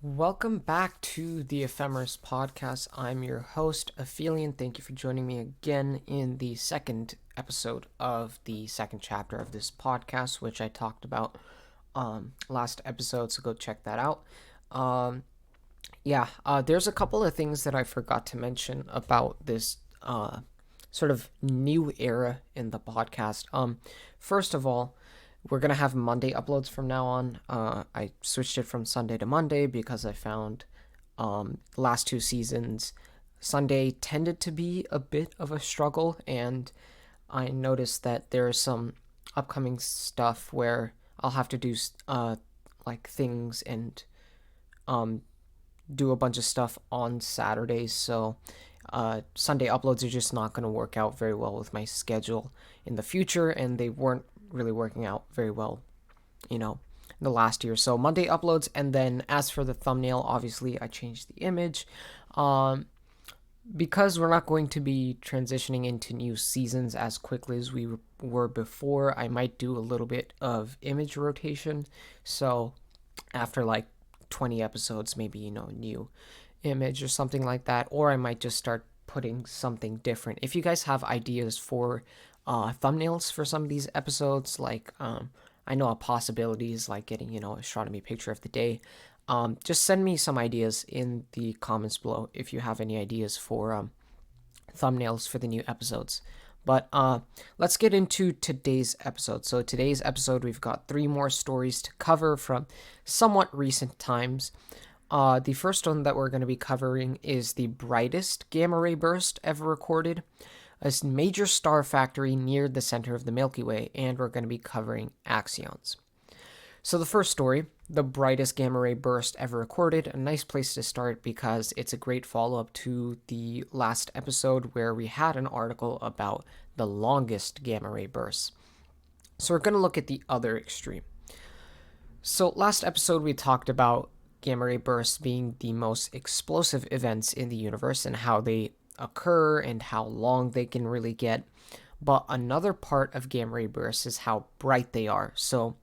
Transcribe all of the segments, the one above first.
Welcome back to the Ephemeris podcast. I'm your host, Aphelion. Thank you for joining me again in the second episode of the second chapter of this podcast, which I talked about last episode, so go check that out. There's a couple of things that I forgot to mention about this sort of new era in the podcast. First of all, we're going to have Monday uploads from now on. I switched it from Sunday to Monday because I found the last two seasons, Sunday tended to be a bit of a struggle, and I noticed that there's some upcoming stuff where I'll have to do like things and do a bunch of stuff on Saturdays, so Sunday uploads are just not going to work out very well with my schedule in the future, and they weren't really working out very well, the last year. So Monday uploads, and then as for the thumbnail, obviously I changed the image. Because we're not going to be transitioning into new seasons as quickly as we were before, I might do a little bit of image rotation. So after like 20 episodes, maybe, new image or something like that. Or I might just start putting something different. If you guys have ideas for thumbnails for some of these episodes, like I know a possibility is like getting, astronomy picture of the day. Just send me some ideas in the comments below if you have any ideas for thumbnails for the new episodes. But let's get into today's episode. So today's episode, we've got 3 more stories to cover from somewhat recent times. The first one that we're going to be covering is the brightest gamma ray burst ever recorded, a major star factory near the center of the Milky Way, and we're going to be covering Axions. So the first story, the brightest gamma ray burst ever recorded, a nice place to start because it's a great follow-up to the last episode where we had an article about the longest gamma ray bursts. So we're going to look at the other extreme. So last episode we talked about gamma ray bursts being the most explosive events in the universe and how they occur and how long they can really get. But another part of gamma ray bursts is how bright they are. So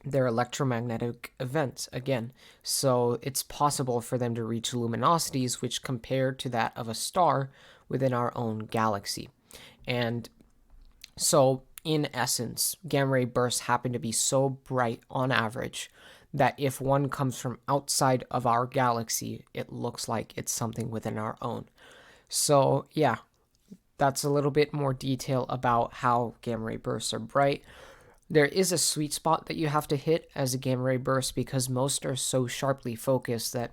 they're electromagnetic events again. So it's possible for them to reach luminosities which compare to that of a star within our own galaxy. And so in essence, gamma ray bursts happen to be so bright on average that if one comes from outside of our galaxy, it looks like it's something within our own. So yeah, that's a little bit more detail about how gamma ray bursts are bright. There is a sweet spot that you have to hit as a gamma ray burst because most are so sharply focused that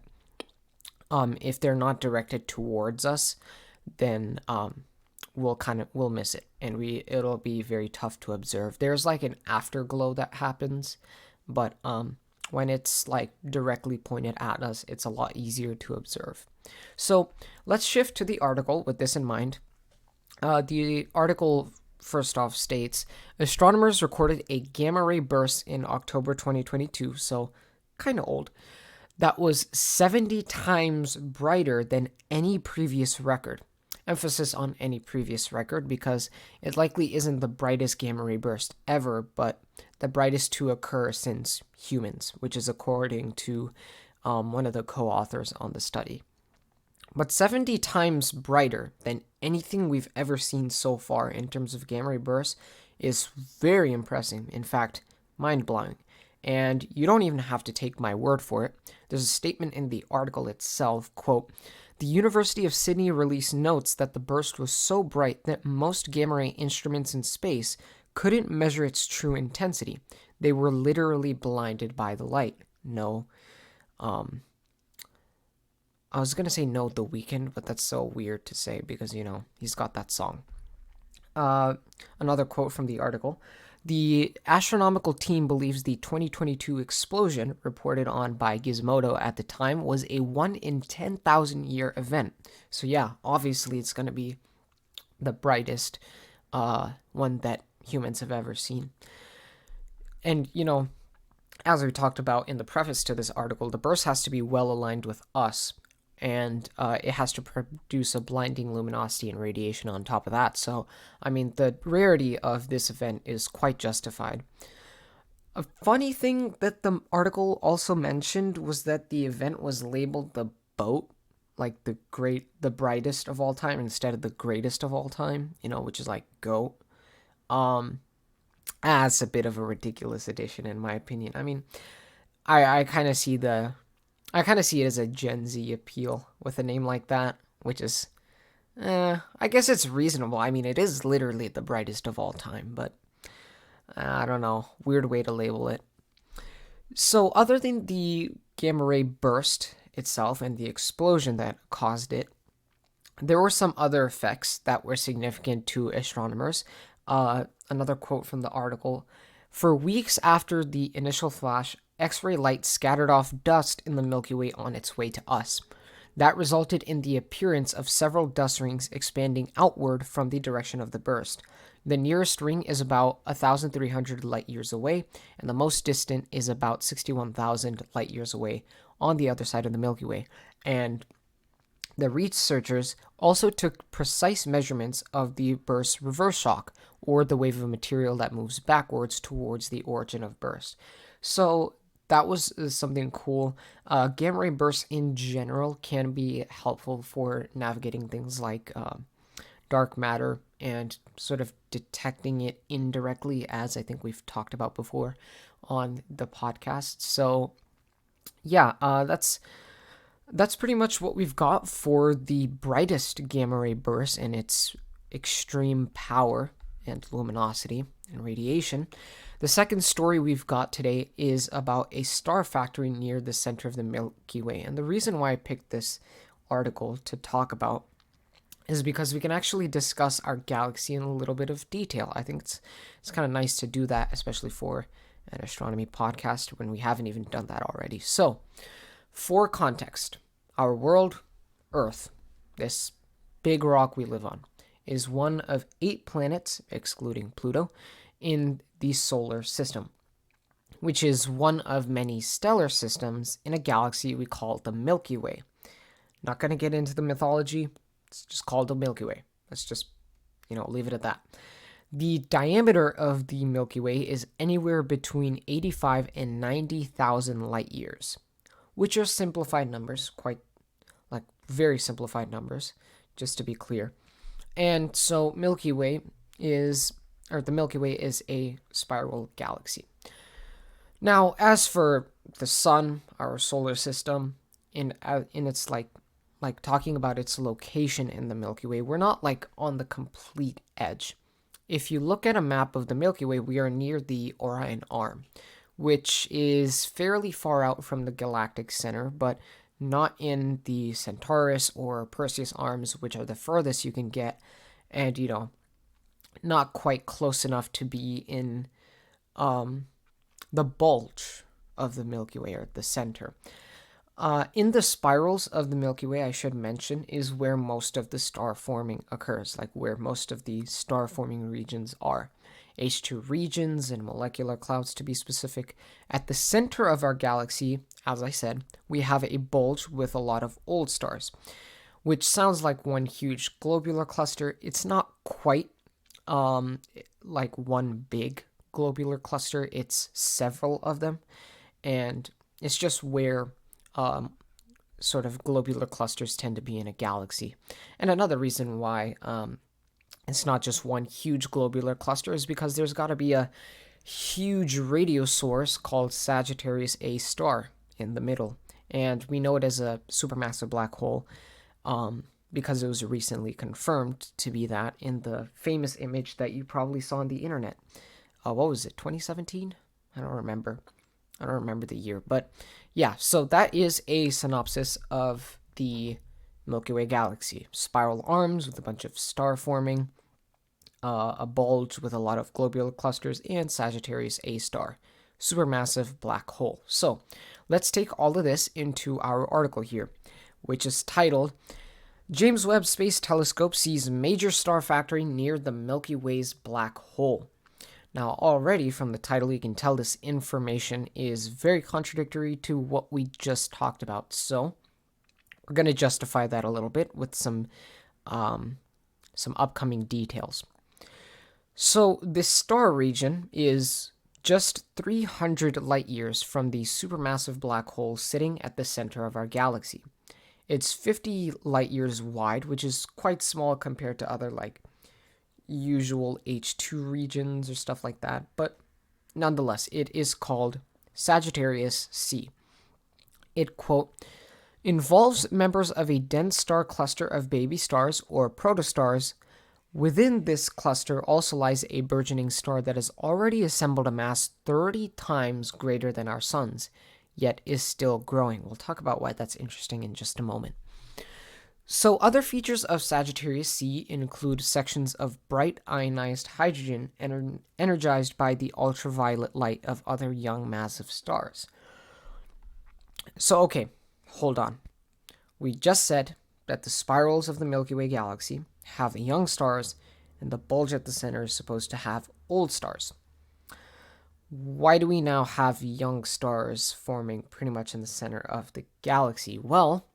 if they're not directed towards us, then we'll miss it, and it'll be very tough to observe. There's like an afterglow that happens, but when it's like directly pointed at us, it's a lot easier to observe. So let's shift to the article with this in mind. The article first off states, astronomers recorded a gamma ray burst in October 2022, so kind of old, that was 70 times brighter than any previous record. Emphasis on any previous record because it likely isn't the brightest gamma ray burst ever, but the brightest to occur since humans, which is according to one of the co-authors on the study. But 70 times brighter than anything we've ever seen so far in terms of gamma ray bursts is very impressive. In fact, mind-blowing. And you don't even have to take my word for it. There's a statement in the article itself, quote, "The University of Sydney released notes that the burst was so bright that most gamma ray instruments in space couldn't measure its true intensity. They were literally blinded by the light." No, I was going to say no The Weeknd, but that's so weird to say because, he's got that song. Another quote from the article. The astronomical team believes the 2022 explosion, reported on by Gizmodo at the time, was a 1 in 10,000 year event. So yeah, obviously it's going to be the brightest one that humans have ever seen. And, as we talked about in the preface to this article, the burst has to be well aligned with us, and it has to produce a blinding luminosity and radiation on top of that. So, the rarity of this event is quite justified. A funny thing that the article also mentioned was that the event was labeled the boat, like the brightest of all time instead of the greatest of all time, which is like GOAT. Um, that's a bit of a ridiculous addition in my opinion. I mean, I kind of see it as a Gen Z appeal with a name like that, which is, I guess it's reasonable. I mean, it is literally the brightest of all time, but I don't know, weird way to label it. So, other than the gamma ray burst itself and the explosion that caused it, there were some other effects that were significant to astronomers. Another quote from the article: for weeks after the initial flash, X ray light scattered off dust in the Milky Way on its way to us. That resulted in the appearance of several dust rings expanding outward from the direction of the burst. The nearest ring is about 1,300 light years away, and the most distant is about 61,000 light years away on the other side of the Milky Way. And the researchers also took precise measurements of the burst's reverse shock, or the wave of material that moves backwards towards the origin of burst. So that was something cool. Gamma ray bursts in general can be helpful for navigating things like dark matter and sort of detecting it indirectly, as I think we've talked about before on the podcast. So yeah, that's pretty much what we've got for the brightest gamma ray burst and its extreme power and luminosity and radiation. The second story we've got today is about a star factory near the center of the Milky Way. And the reason why I picked this article to talk about is because we can actually discuss our galaxy in a little bit of detail. I think it's kind of nice to do that, especially for an astronomy podcast when we haven't even done that already. So, for context, our world, Earth, this big rock we live on, is one of 8 planets, excluding Pluto, in the solar system, which is one of many stellar systems in a galaxy we call the Milky Way. Not going to get into the mythology, it's just called the Milky Way. Let's just, leave it at that. The diameter of the Milky Way is anywhere between 85 and 90,000 light years, which are simplified numbers, very simplified numbers, just to be clear. And so the Milky Way is a spiral galaxy. Now, as for the sun, our solar system, in its talking about its location in the Milky Way, we're not on the complete edge. If you look at a map of the Milky Way, we are near the Orion Arm, which is fairly far out from the galactic center, but not in the Centaurus or Perseus arms, which are the furthest you can get, and not quite close enough to be in the bulge of the Milky Way, or the center. In the spirals of the Milky Way, I should mention, is where most of the star forming occurs, where most of the star forming regions are. H2 regions and molecular clouds, to be specific. At the center of our galaxy, as I said, we have a bulge with a lot of old stars, which sounds like one huge globular cluster. It's not quite like one big globular cluster, it's several of them, and it's just where sort of globular clusters tend to be in a galaxy. And another reason why it's not just one huge globular cluster is because there's got to be a huge radio source called Sagittarius A star in the middle. And we know it as a supermassive black hole because it was recently confirmed to be that in the famous image that you probably saw on the internet. What was it, 2017? I don't remember the year. But yeah, so that is a synopsis of the Milky Way galaxy. Spiral arms with a bunch of star forming, a bulge with a lot of globular clusters, and Sagittarius A star, supermassive black hole. So let's take all of this into our article here, which is titled, James Webb Space Telescope Sees Major Star Factory Near the Milky Way's Black Hole. Now, already from the title, you can tell this information is very contradictory to what we just talked about. So we're going to justify that a little bit with some upcoming details. So this star region is just 300 light years from the supermassive black hole sitting at the center of our galaxy. It's 50 light years wide, which is quite small compared to other like usual H2 regions or stuff like that, but nonetheless, it is called Sagittarius C. It, quote, involves members of a dense star cluster of baby stars or protostars. Within this cluster also lies a burgeoning star that has already assembled a mass 30 times greater than our sun's, yet is still growing. We'll talk about why that's interesting in just a moment. So other features of Sagittarius C include sections of bright ionized hydrogen energized by the ultraviolet light of other young massive stars. So okay, hold on. We just said that the spirals of the Milky Way galaxy have young stars and the bulge at the center is supposed to have old stars. Why do we now have young stars forming pretty much in the center of the galaxy? Well,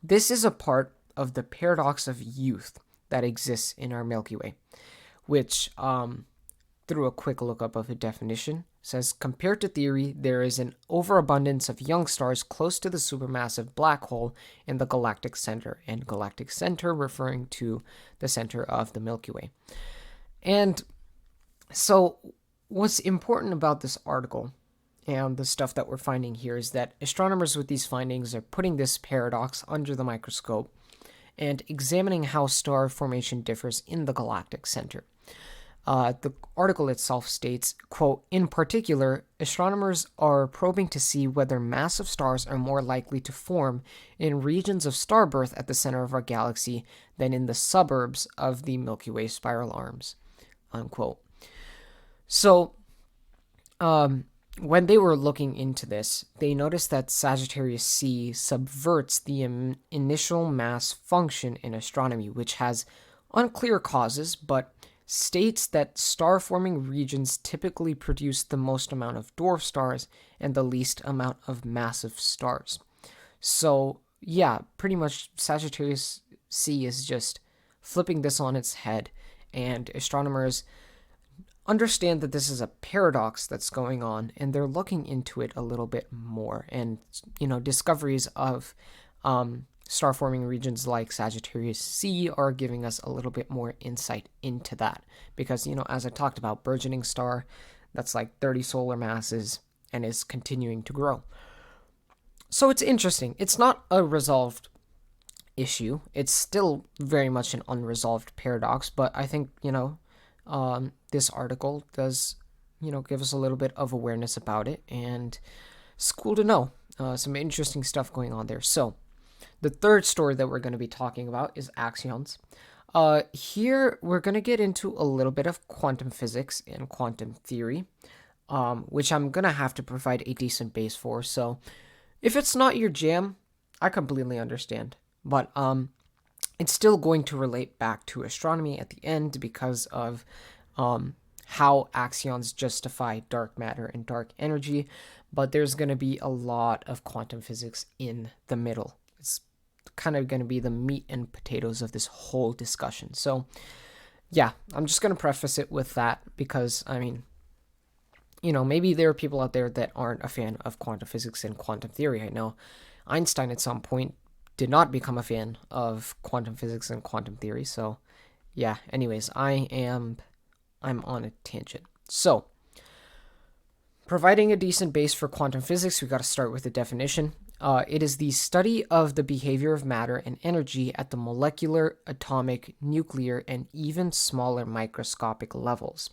this is a part of the paradox of youth that exists in our Milky Way, which, through a quick lookup of a definition, says compared to theory, there is an overabundance of young stars close to the supermassive black hole in the galactic center, and galactic center referring to the center of the Milky Way. And so what's important about this article and the stuff that we're finding here is that astronomers with these findings are putting this paradox under the microscope and examining how star formation differs in the galactic center. The article itself states, quote, in particular, astronomers are probing to see whether massive stars are more likely to form in regions of star birth at the center of our galaxy than in the suburbs of the Milky Way spiral arms, unquote. So, when they were looking into this, they noticed that Sagittarius C subverts the initial mass function in astronomy, which has unclear causes, but states that star-forming regions typically produce the most amount of dwarf stars and the least amount of massive stars. So, yeah, pretty much Sagittarius C is just flipping this on its head, and astronomers understand that this is a paradox that's going on, and they're looking into it a little bit more. And, discoveries of star-forming regions like Sagittarius C are giving us a little bit more insight into that. Because, as I talked about, burgeoning star, that's like 30 solar masses and is continuing to grow. So it's interesting. It's not a resolved issue. It's still very much an unresolved paradox, but I think, this article does, give us a little bit of awareness about it, and it's cool to know. Some interesting stuff going on there. So, the third story that we're going to be talking about is Axions. Here, we're going to get into a little bit of quantum physics and quantum theory, which I'm going to have to provide a decent base for. So, if it's not your jam, I completely understand. But it's still going to relate back to astronomy at the end because of how axions justify dark matter and dark energy, but there's going to be a lot of quantum physics in the middle. It's kind of going to be the meat and potatoes of this whole discussion. So, yeah, I'm just going to preface it with that because, maybe there are people out there that aren't a fan of quantum physics and quantum theory. I know Einstein at some point did not become a fan of quantum physics and quantum theory. So, yeah, anyways, I'm on a tangent. So, providing a decent base for quantum physics, we got to start with the definition. It is the study of the behavior of matter and energy at the molecular, atomic, nuclear, and even smaller microscopic levels.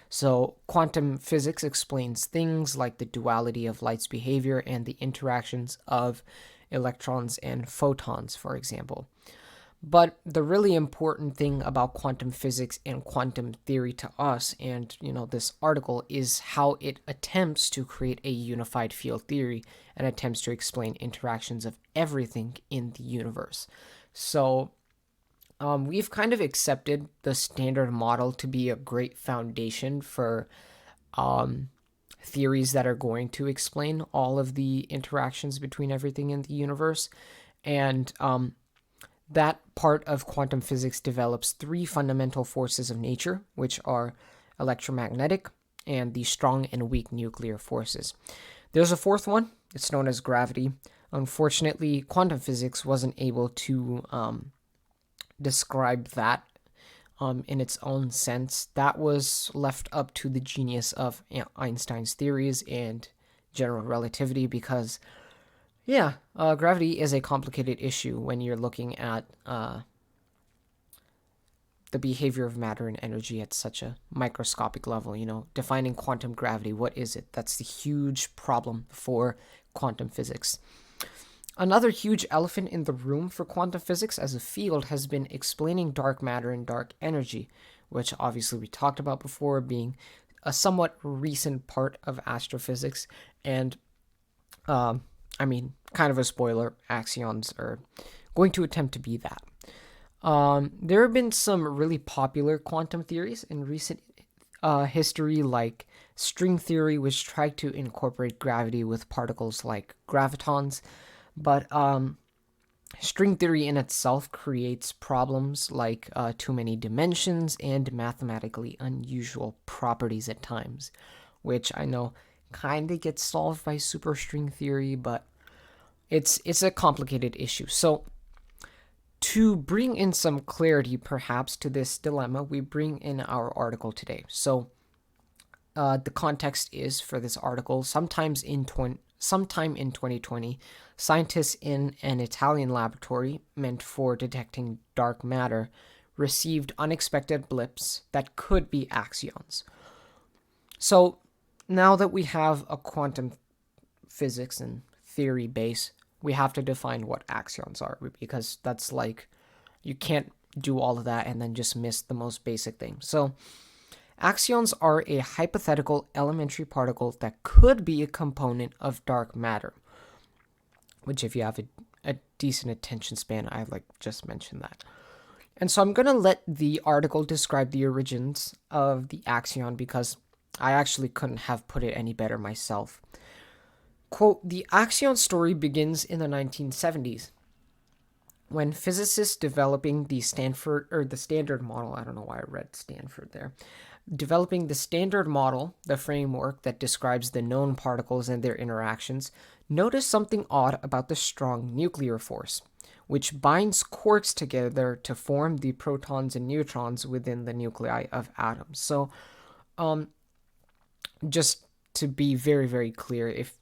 So, quantum physics explains things like the duality of light's behavior and the interactions of electrons and photons, for example. But the really important thing about quantum physics and quantum theory to us, and this article, is how it attempts to create a unified field theory and attempts to explain interactions of everything in the universe. So we've kind of accepted the standard model to be a great foundation for theories that are going to explain all of the interactions between everything in the universe. And that part of quantum physics develops three fundamental forces of nature, which are electromagnetic, and the strong and weak nuclear forces. There's a fourth one. It's known as gravity. Unfortunately, quantum physics wasn't able to describe that in its own sense. That was left up to the genius of Einstein's theories and general relativity because, gravity is a complicated issue when you're looking at the behavior of matter and energy at such a microscopic level. Defining quantum gravity, what is it? That's the huge problem for quantum physics. Another huge elephant in the room for quantum physics as a field has been explaining dark matter and dark energy, which obviously we talked about before being a somewhat recent part of astrophysics. And, kind of a spoiler, Axions are going to attempt to be that. There have been some really popular quantum theories in recent history, like string theory, which tried to incorporate gravity with particles like gravitons. But string theory in itself creates problems like too many dimensions and mathematically unusual properties at times, which I know kind of gets solved by superstring theory, but it's a complicated issue. So to bring in some clarity perhaps to this dilemma, we bring in our article today. So the context is for this article, sometime in 2020, scientists in an Italian laboratory meant for detecting dark matter received unexpected blips that could be axions. So now that we have a quantum physics and theory base, we have to define what axions are, because that's like, you can't do all of that and then just miss the most basic thing. So axions are a hypothetical elementary particle that could be a component of dark matter, which if you have a decent attention span, I just mentioned that. And so I'm going to let the article describe the origins of the axion because I actually couldn't have put it any better myself. Quote, the axion story begins in the 1970s when physicists developing the standard model, I don't know why I read Stanford there, developing the standard model, the framework that describes the known particles and their interactions, noticed something odd about the strong nuclear force, which binds quarks together to form the protons and neutrons within the nuclei of atoms. So, just to be very, very clear, if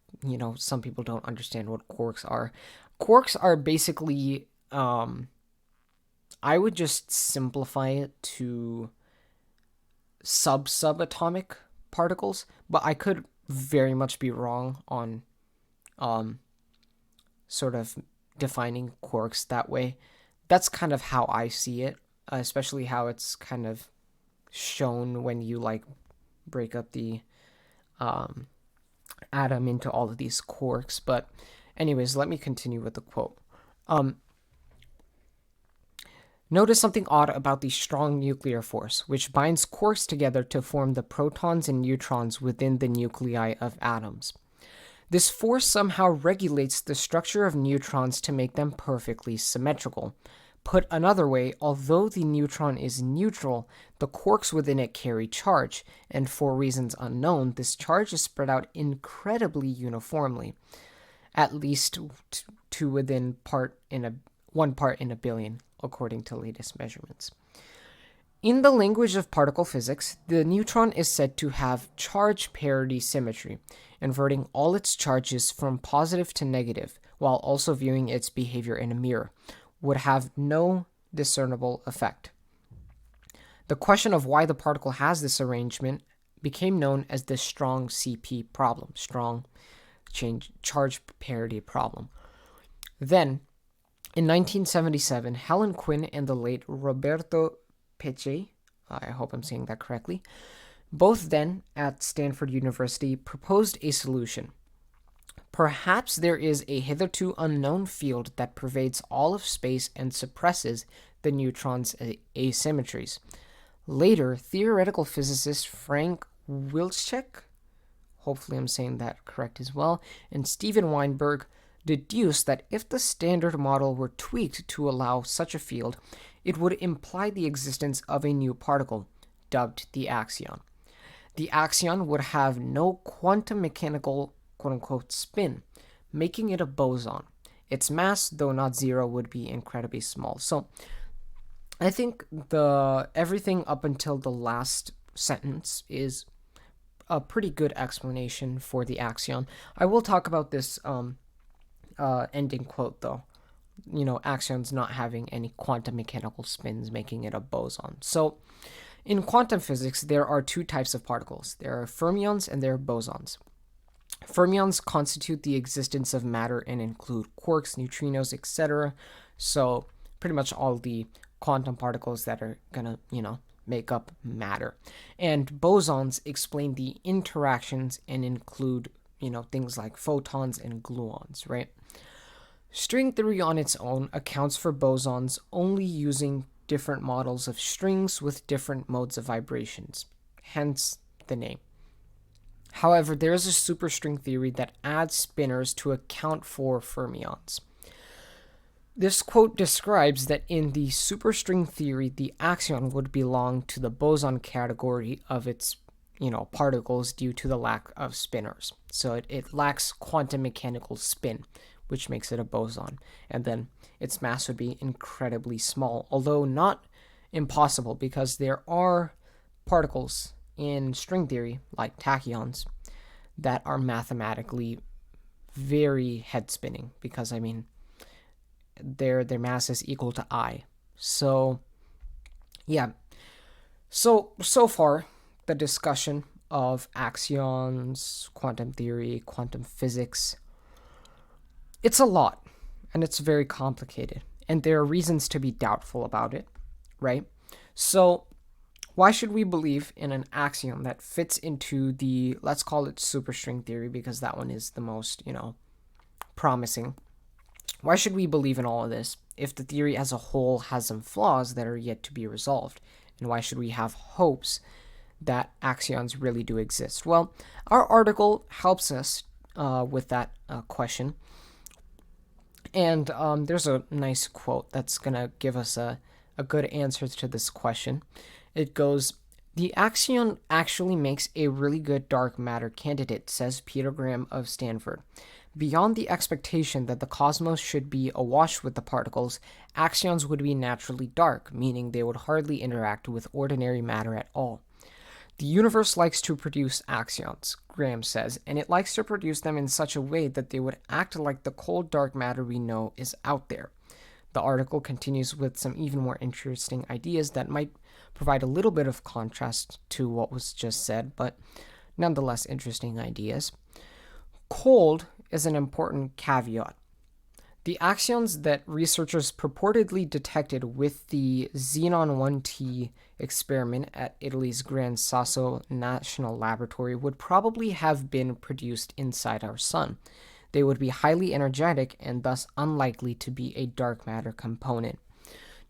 some people don't understand what quarks are basically, I would just simplify it to subatomic particles, but I could very much be wrong on sort of defining quarks that way. That's kind of how I see it, especially how it's kind of shown when you break up the atom into all of these quarks. But anyways, let me continue with the quote. Notice something odd about the strong nuclear force, which binds quarks together to form the protons and neutrons within the nuclei of atoms. This force somehow regulates the structure of neutrons to make them perfectly symmetrical. Put another way, although the neutron is neutral, the quarks within it carry charge, and for reasons unknown, this charge is spread out incredibly uniformly, at least to within 1 part in a billion, according to latest measurements. In the language of particle physics, the neutron is said to have charge parity symmetry, inverting all its charges from positive to negative, while also viewing its behavior in a mirror, would have no discernible effect. The question of why the particle has this arrangement became known as the strong CP problem, strong charge parity problem. Then, in 1977, Helen Quinn and the late Roberto Peccei, I hope I'm saying that correctly, both then at Stanford University, proposed a solution. Perhaps there is a hitherto unknown field that pervades all of space and suppresses the neutron's asymmetries. Later, theoretical physicist Frank Wilczek, hopefully I'm saying that correct as well, and Steven Weinberg deduced that if the standard model were tweaked to allow such a field, it would imply the existence of a new particle, dubbed the axion. The axion would have no quantum mechanical quote-unquote spin, making it a boson. Its mass, though not zero, would be incredibly small. So I think everything up until the last sentence is a pretty good explanation for the axion. I will talk about this ending quote though. Axions not having any quantum mechanical spins, making it a boson. So in quantum physics, there are two types of particles. There are fermions and there are bosons. Fermions constitute the existence of matter and include quarks, neutrinos, etc. So pretty much all the quantum particles that are gonna, make up matter. And bosons explain the interactions and include, things like photons and gluons, right? String theory on its own accounts for bosons only using different models of strings with different modes of vibrations, hence the name. However, there is a superstring theory that adds spinors to account for fermions. This quote describes that in the superstring theory, the axion would belong to the boson category of its, particles due to the lack of spinors. So it lacks quantum mechanical spin, which makes it a boson. And then its mass would be incredibly small, although not impossible, because there are particles in string theory, like tachyons, that are mathematically very head-spinning, because, their mass is equal to I. So, yeah. So far, the discussion of axions, quantum theory, quantum physics, it's a lot, and it's very complicated, and there are reasons to be doubtful about it, right? So why should we believe in an axiom that fits into the, let's call it superstring theory, because that one is the most, promising? Why should we believe in all of this if the theory as a whole has some flaws that are yet to be resolved? And why should we have hopes that axions really do exist? Well, our article helps us with that question. And there's a nice quote that's going to give us a good answer to this question. It goes, "The axion actually makes a really good dark matter candidate," says Peter Graham of Stanford. "Beyond the expectation that the cosmos should be awash with the particles, axions would be naturally dark, meaning they would hardly interact with ordinary matter at all. The universe likes to produce axions," Graham says, "and it likes to produce them in such a way that they would act like the cold dark matter we know is out there." The article continues with some even more interesting ideas that might provide a little bit of contrast to what was just said, but nonetheless interesting ideas. Cold is an important caveat. The axions that researchers purportedly detected with the Xenon 1T experiment at Italy's Gran Sasso National Laboratory would probably have been produced inside our sun. They would be highly energetic and thus unlikely to be a dark matter component.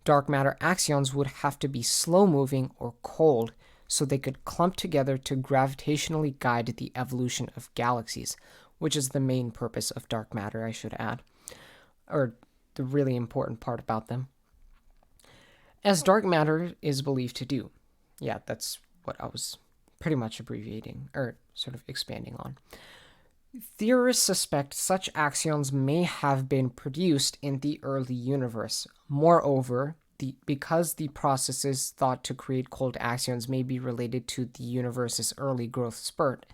Dark matter axions would have to be slow-moving or cold so they could clump together to gravitationally guide the evolution of galaxies, which is the main purpose of dark matter, I should add, or the really important part about them. As dark matter is believed to do. Yeah, that's what I was pretty much abbreviating, or sort of expanding on. Theorists suspect such axions may have been produced in the early universe. Moreover, because the processes thought to create cold axions may be related to the universe's early growth spurt,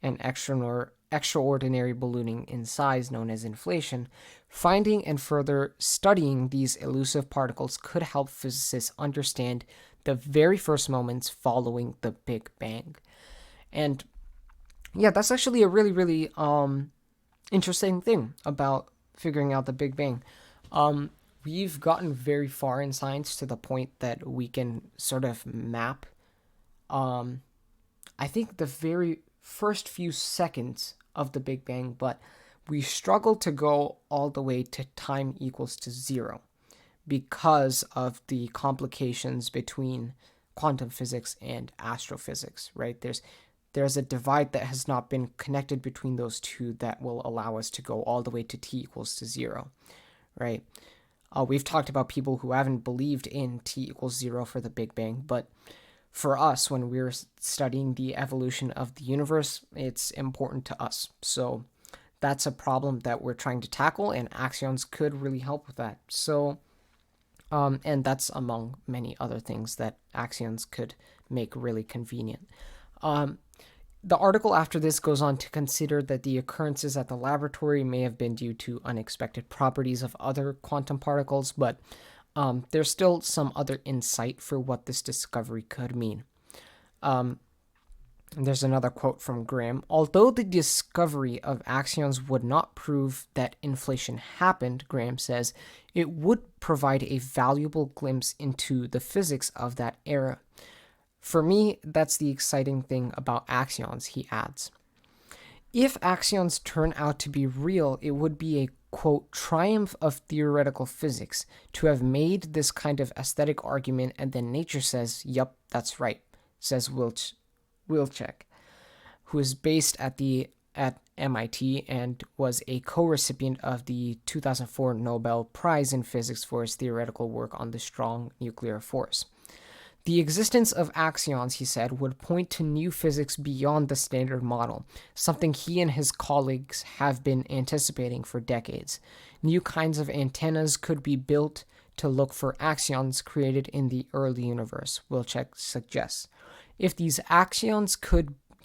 and extraordinary ballooning in size known as inflation, finding and further studying these elusive particles could help physicists understand the very first moments following the Big Bang. And yeah, that's actually a really, really interesting thing about figuring out the Big Bang. We've gotten very far in science to the point that we can sort of map, I think, the very first few seconds of the Big Bang, but we struggle to go all the way to time equals to 0 because of the complications between quantum physics and astrophysics, right? There's a divide that has not been connected between those two that will allow us to go all the way to t equals to 0, right? We've talked about people who haven't believed in t equals 0 for the Big Bang, but for us, when we're studying the evolution of the universe, it's important to us. So that's a problem that we're trying to tackle, and Axions could really help with that. So, and that's among many other things that Axions could make really convenient. The article after this goes on to consider that the occurrences at the laboratory may have been due to unexpected properties of other quantum particles, but there's still some other insight for what this discovery could mean. There's another quote from Graham. Although the discovery of axions would not prove that inflation happened, Graham says, it would provide a valuable glimpse into the physics of that era. For me, that's the exciting thing about axions, he adds. If axions turn out to be real, it would be a, quote, triumph of theoretical physics to have made this kind of aesthetic argument, and then nature says, yup, that's right, says Wilczek, who is based at MIT and was a co-recipient of the 2004 Nobel Prize in Physics for his theoretical work on the strong nuclear force. The existence of axions, he said, would point to new physics beyond the standard model, something he and his colleagues have been anticipating for decades. New kinds of antennas could be built to look for axions created in the early universe, Wilczek suggests. If these axions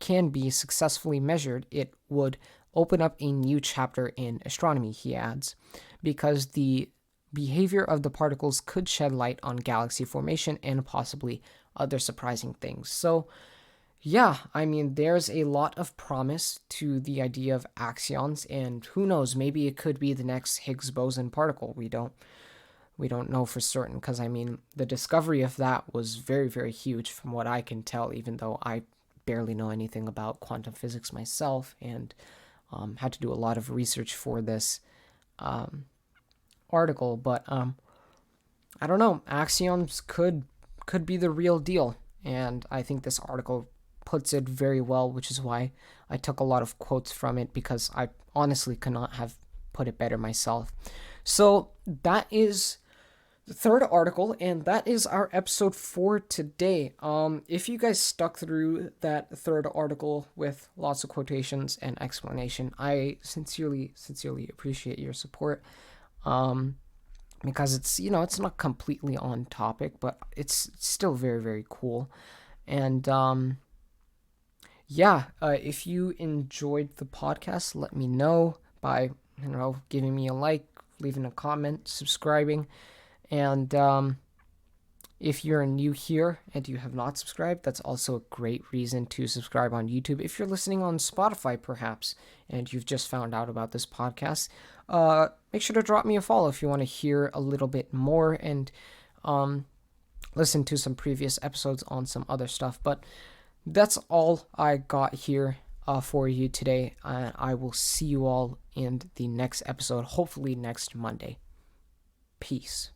can be successfully measured, it would open up a new chapter in astronomy, he adds, because the behavior of the particles could shed light on galaxy formation and possibly other surprising things. So, yeah, I mean, there's a lot of promise to the idea of axions, and who knows, maybe it could be the next Higgs-Boson particle. We don't know for certain, because, I mean, the discovery of that was very, very huge from what I can tell, even though I barely know anything about quantum physics myself, and had to do a lot of research for this article. But I don't know, axions could be the real deal, and I think this article puts it very well, which is why I took a lot of quotes from it, because I honestly could not have put it better myself. So that is the third article, and that is our episode for today. If you guys stuck through that third article with lots of quotations and explanation, I sincerely appreciate your support. Because it's, it's not completely on topic, but it's still very, very cool. And if you enjoyed the podcast, let me know by giving me a like, leaving a comment, subscribing. And if you're new here and you have not subscribed, that's also a great reason to subscribe on YouTube. If you're listening on Spotify, perhaps, and you've just found out about this podcast, make sure to drop me a follow if you want to hear a little bit more and listen to some previous episodes on some other stuff. But that's all I got here for you today. I will see you all in the next episode, hopefully next Monday. Peace.